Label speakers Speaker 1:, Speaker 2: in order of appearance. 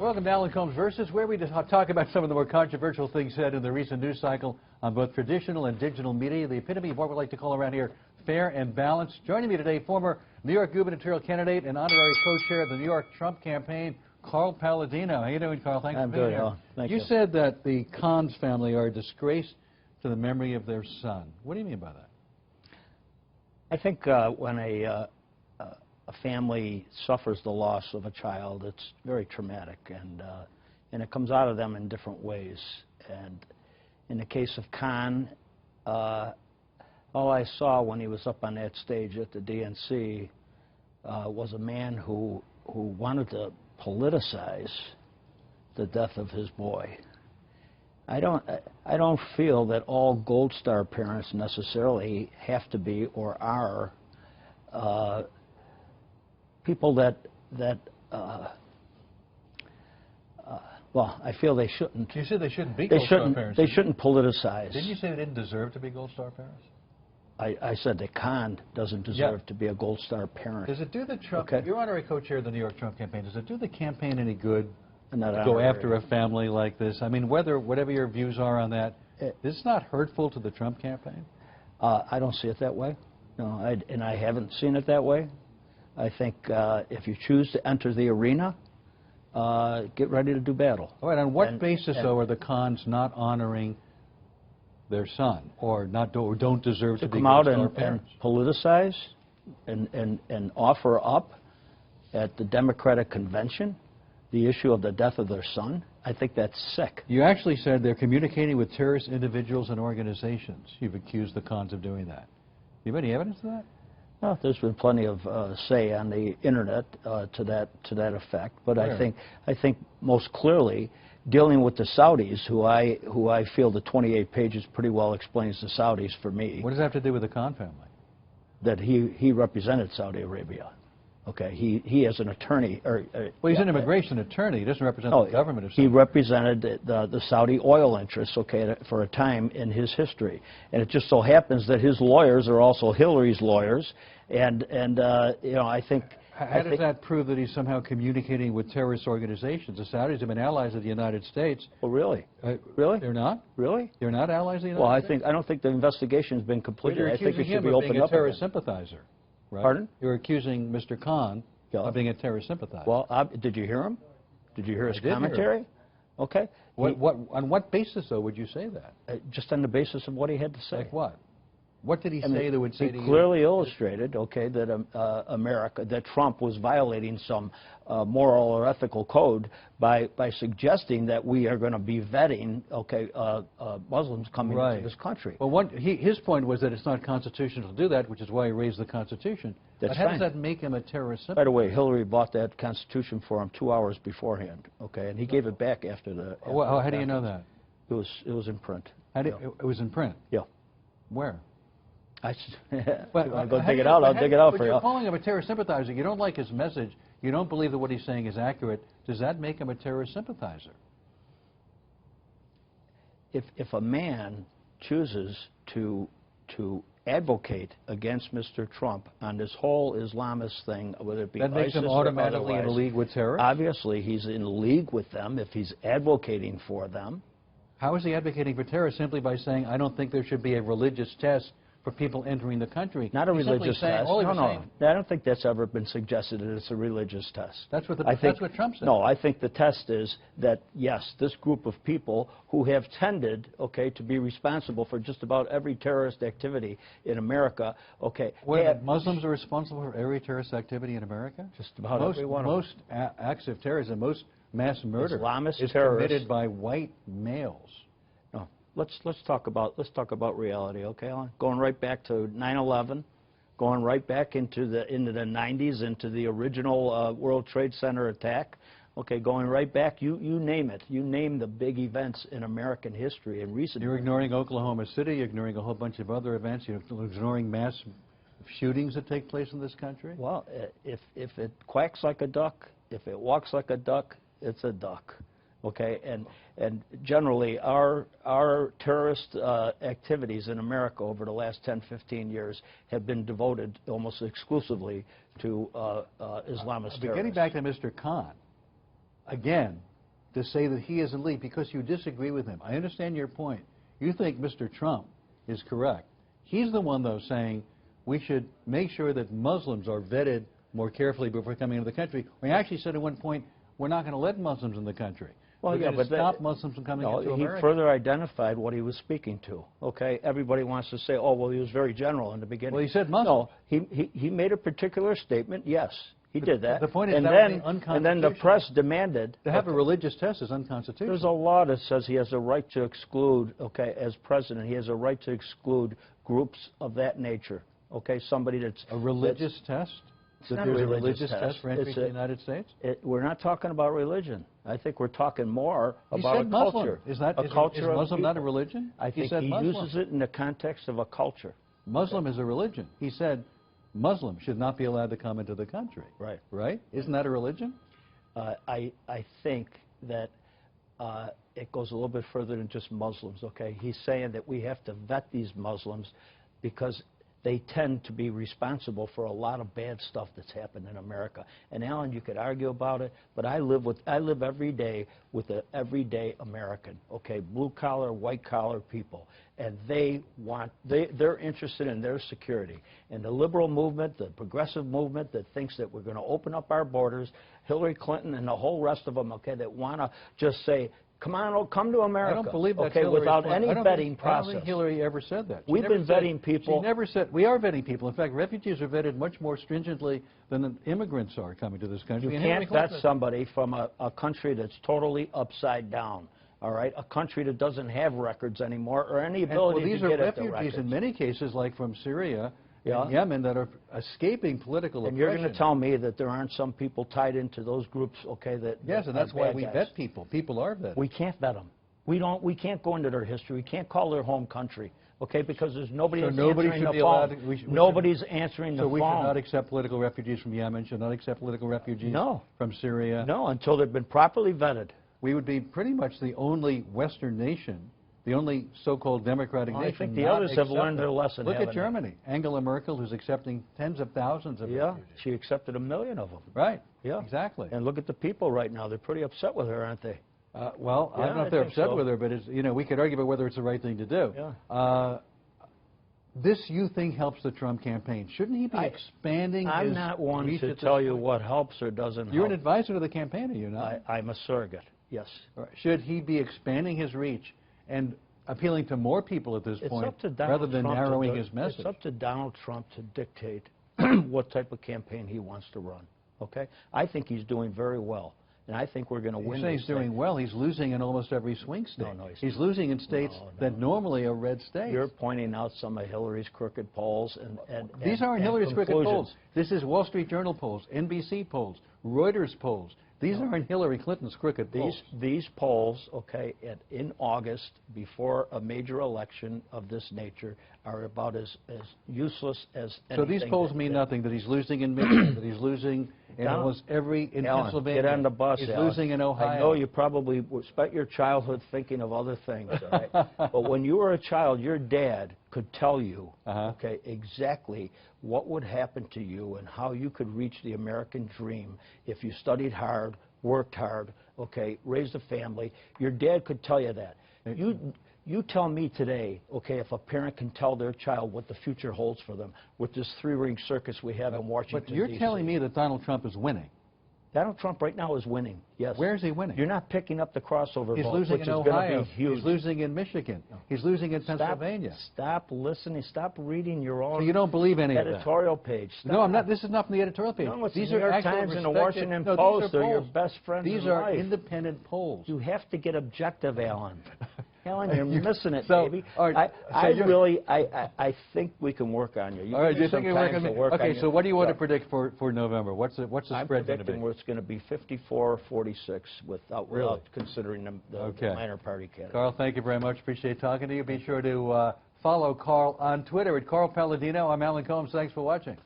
Speaker 1: Welcome to Alan Colmes Versus, where we talk about some of the more controversial things said in the recent news cycle on both traditional and digital media, the epitome of what we like to call around here fair and balanced. Joining me today, former New York gubernatorial candidate and honorary co-chair of the New York Trump campaign, Carl Paladino. How you doing, Carl? Thanks for being here.
Speaker 2: I'm good. Thank you.
Speaker 1: You said that the Khans family are a disgrace to the memory of their son. What do you mean by that?
Speaker 2: I think when a family suffers the loss of a child, it's very traumatic, and it comes out of them in different ways. And in the case of Khan, all I saw when he was up on that stage at the DNC was a man who wanted to politicize the death of his boy. I don't feel that all Gold Star parents necessarily have to be or are people that well, I feel they shouldn't.
Speaker 1: You said they shouldn't be Gold Star parents.
Speaker 2: They shouldn't politicize.
Speaker 1: Didn't you say they didn't deserve to be Gold Star parents?
Speaker 2: I said that Khan doesn't deserve to be a Gold Star parent.
Speaker 1: Does it do the Trump? You're honorary co-chair of the New York Trump campaign. Does it do the campaign any good to go after a family like this? I mean, whatever your views are on that, is it not hurtful to the Trump campaign?
Speaker 2: I don't see it that way. No, and I haven't seen it that way. I think if you choose to enter the arena, get ready to do battle.
Speaker 1: All right. On what basis, though, are the Khans not honoring their son, or don't deserve to be
Speaker 2: come out
Speaker 1: and
Speaker 2: politicize and offer up at the Democratic convention the issue of the death of their son? I think that's sick.
Speaker 1: You actually said they're communicating with terrorist individuals and organizations. You've accused the Khans of doing that. Do you have any evidence of that?
Speaker 2: Well, there's been plenty of say on the internet to that effect, but I think most clearly dealing with the Saudis, who I feel the 28 pages pretty well explains the Saudis for me.
Speaker 1: What does that have to do with the Khan family?
Speaker 2: That he represented Saudi Arabia. Okay, he as an attorney.
Speaker 1: Well, he's an immigration attorney. He doesn't represent the government of Saudi.
Speaker 2: He represented the Saudi oil interests, okay, for a time in his history. And it just so happens that his lawyers are also Hillary's lawyers. And you know, I think...
Speaker 1: How does that prove that he's somehow communicating with terrorist organizations? The Saudis have been allies of the United States.
Speaker 2: Oh, really? Really?
Speaker 1: They're not?
Speaker 2: Really?
Speaker 1: They're not allies of the United States?
Speaker 2: Well, I don't think the investigation has been completed.
Speaker 1: I think it should be opened up. You're accusing him of being a terrorist sympathizer, right?
Speaker 2: Pardon?
Speaker 1: You're accusing Mr. Khan of being a terrorist sympathizer.
Speaker 2: Well, did you hear him? Did you hear his commentary? Okay.
Speaker 1: On what basis, though, would you say that?
Speaker 2: Just on the basis of what he had to say.
Speaker 1: Like what? What did he say that would say to you?
Speaker 2: He clearly illustrated, okay, that that Trump was violating some moral or ethical code by suggesting that we are going to be vetting, okay, Muslims coming into this country.
Speaker 1: Well, his point was that it's not constitutional to do that, which is why he raised the Constitution.
Speaker 2: That's
Speaker 1: how does that make him a terrorist sympathizer?
Speaker 2: By the way, Hillary bought that Constitution for him 2 hours beforehand, okay, and he gave it back after the...
Speaker 1: Well, how do you know that?
Speaker 2: It was in print.
Speaker 1: It was in print?
Speaker 2: Yeah.
Speaker 1: Where?
Speaker 2: I'll go dig it out. I'll dig it out for you.
Speaker 1: You're calling him a terrorist sympathizer. You don't like his message. You don't believe that what he's saying is accurate. Does that make him a terrorist sympathizer?
Speaker 2: If a man chooses to advocate against Mr. Trump on this whole Islamist thing, whether it be
Speaker 1: that makes him automatically in league with terrorists?
Speaker 2: Obviously, he's in league with them if he's advocating for them.
Speaker 1: How is he advocating for terrorists? Simply by saying, I don't think there should be a religious test for people entering the country.
Speaker 2: Not a religious test. No. I don't think that's ever been suggested that it's a religious test.
Speaker 1: That's what Trump said.
Speaker 2: No, I think the test is that, yes, this group of people who have tended, okay, to be responsible for just about every terrorist activity in America, okay.
Speaker 1: Muslims are responsible for every terrorist activity in America?
Speaker 2: Just about every one of them.
Speaker 1: Most acts of terrorism, most mass murder is
Speaker 2: terrorists
Speaker 1: committed by white males.
Speaker 2: Let's talk about reality, okay, Alan? Going right back to 9/11, going right back into the 90s, into the original World Trade Center attack, okay, going right back. You name it. You name the big events in American history in recent.
Speaker 1: You're ignoring Oklahoma City. You're ignoring a whole bunch of other events. You're ignoring mass shootings that take place in this country.
Speaker 2: Well, if it quacks like a duck, if it walks like a duck, it's a duck. Okay, and generally our terrorist activities in America over the last 10, 15 years have been devoted almost exclusively to Islamist terrorists.
Speaker 1: But getting back to Mr. Khan, again, to say that he is in league because you disagree with him. I understand your point. You think Mr. Trump is correct. He's the one, though, saying we should make sure that Muslims are vetted more carefully before coming into the country. We actually said at one point, we're not going to let Muslims in the country.
Speaker 2: Well,
Speaker 1: we're
Speaker 2: yeah, but
Speaker 1: stop Muslims from coming into America.
Speaker 2: He further identified what he was speaking to. Okay, everybody wants to say, oh, well, he was very general in the beginning.
Speaker 1: Well, he said Muslims.
Speaker 2: No, he made a particular statement. Yes, he did that.
Speaker 1: The point is
Speaker 2: and
Speaker 1: that
Speaker 2: then,
Speaker 1: would be unconstitutional.
Speaker 2: and then the press demanded
Speaker 1: to have a religious test is unconstitutional.
Speaker 2: There's a law that says he has a right to exclude. Okay, as president, he has a right to exclude groups of that nature. Okay, somebody that's
Speaker 1: a religious test.
Speaker 2: It's not a religious
Speaker 1: test for entry to the United States?
Speaker 2: We're not talking about religion. I think we're talking more about a
Speaker 1: Muslim.
Speaker 2: culture.
Speaker 1: Is Muslim not a religion?
Speaker 2: I think he uses it in the context of a culture.
Speaker 1: Muslim is a religion. He said Muslims should not be allowed to come into the country.
Speaker 2: Right.
Speaker 1: Right? Isn't that a religion?
Speaker 2: I think that it goes a little bit further than just Muslims, okay? He's saying that we have to vet these Muslims because they tend to be responsible for a lot of bad stuff that's happened in America. And Alan, you could argue about it, but I live every day with an everyday American, okay, blue collar, white collar people, and they're interested in their security. And the liberal movement, the progressive movement that thinks that we're going to open up our borders, Hillary Clinton and the whole rest of them, okay, that want to just say, come on, come to America.
Speaker 1: I don't believe that's
Speaker 2: okay, without any vetting process.
Speaker 1: I don't think Hillary ever said that.
Speaker 2: We've been vetting people.
Speaker 1: She never said, we are vetting people. In fact, refugees are vetted much more stringently than the immigrants are coming to this country.
Speaker 2: You can't vet somebody from a country that's totally upside down. All right, a country that doesn't have records anymore or any ability to get at the records.
Speaker 1: These are refugees in many cases, like from Syria and Yemen, that are escaping political oppression.
Speaker 2: And you're going to tell me that there aren't some people tied into those groups, okay?
Speaker 1: Yes, and that's why we vet people. People are vetted.
Speaker 2: We can't vet them. We can't go into their history. We can't call their home country, okay? Because there's nobody that's answering the phone. Nobody's answering the phone.
Speaker 1: So we should not accept political refugees from Yemen. Should not accept political refugees from Syria.
Speaker 2: No, until they've been properly vetted.
Speaker 1: We would be pretty much the only Western nation, the only so-called democratic nation.
Speaker 2: I think the others have learned their lesson.
Speaker 1: Look at Germany. Angela Merkel, who's accepting tens of thousands of refugees.
Speaker 2: Yeah, she accepted 1 million of them.
Speaker 1: Right.
Speaker 2: Yeah.
Speaker 1: Exactly.
Speaker 2: And look at the people right now. They're pretty upset with her, aren't they?
Speaker 1: Well, I don't know if they're upset with her, but it's, we could argue about whether it's the right thing to do.
Speaker 2: Yeah.
Speaker 1: This, you think, helps the Trump campaign. Shouldn't he be expanding his
Speaker 2: I'm not one to tell you what helps or doesn't help.
Speaker 1: You're an advisor to the campaign, are you not?
Speaker 2: I'm a surrogate, yes.
Speaker 1: Should he be expanding his reach and appealing to more people at this point rather than narrowing his message?
Speaker 2: It's up to Donald Trump to dictate what type of campaign he wants to run, okay? I think he's doing very well. And I think we're going to win.
Speaker 1: You say he's doing well. He's losing in almost every swing state.
Speaker 2: No,
Speaker 1: he's losing in states that normally are red states.
Speaker 2: You're pointing out some of Hillary's crooked polls.
Speaker 1: These aren't Hillary's crooked polls. This is Wall Street Journal polls, NBC polls, Reuters polls. These aren't Hillary Clinton's crooked polls.
Speaker 2: These polls, okay, in August, before a major election of this nature, are about as useless as anything.
Speaker 1: So these polls mean nothing, that he's losing in Michigan, that he's losing in almost in Pennsylvania.
Speaker 2: Get on the bus,
Speaker 1: He's losing in Ohio.
Speaker 2: I know you probably spent your childhood thinking of other things, all right? But when you were a child, your dad could tell you, okay, exactly what would happen to you and how you could reach the American dream if you studied hard, worked hard, okay, raised a family. Your dad could tell you that. You tell me today, okay, if a parent can tell their child what the future holds for them with this three-ring circus we have in Washington,
Speaker 1: But you're telling me that Donald Trump is winning.
Speaker 2: Donald Trump right now is winning, yes.
Speaker 1: Where is he winning?
Speaker 2: You're not picking up the crossover vote,
Speaker 1: losing
Speaker 2: which
Speaker 1: in
Speaker 2: is going
Speaker 1: Ohio.
Speaker 2: to be huge.
Speaker 1: He's losing in Michigan. He's losing in Pennsylvania.
Speaker 2: Stop listening. Stop reading your own
Speaker 1: so you don't believe any
Speaker 2: editorial page. Stop.
Speaker 1: No, I'm not. This is not from the editorial page.
Speaker 2: No, it's
Speaker 1: these
Speaker 2: the New York Times and the Washington Post. They're your best friends in life.
Speaker 1: These are independent polls.
Speaker 2: You have to get objective, Alan. Alan, you're missing it, baby.
Speaker 1: Right,
Speaker 2: I think we can work on you.
Speaker 1: All right, you think we can work on you? So what do you want to predict for November? What's the spread going to be?
Speaker 2: I'm predicting it's going to be 54-46 without considering the minor party candidate.
Speaker 1: Carl, thank you very much. Appreciate talking to you. Be sure to follow Carl on Twitter at Carl Paladino. I'm Alan Colmes. Thanks for watching.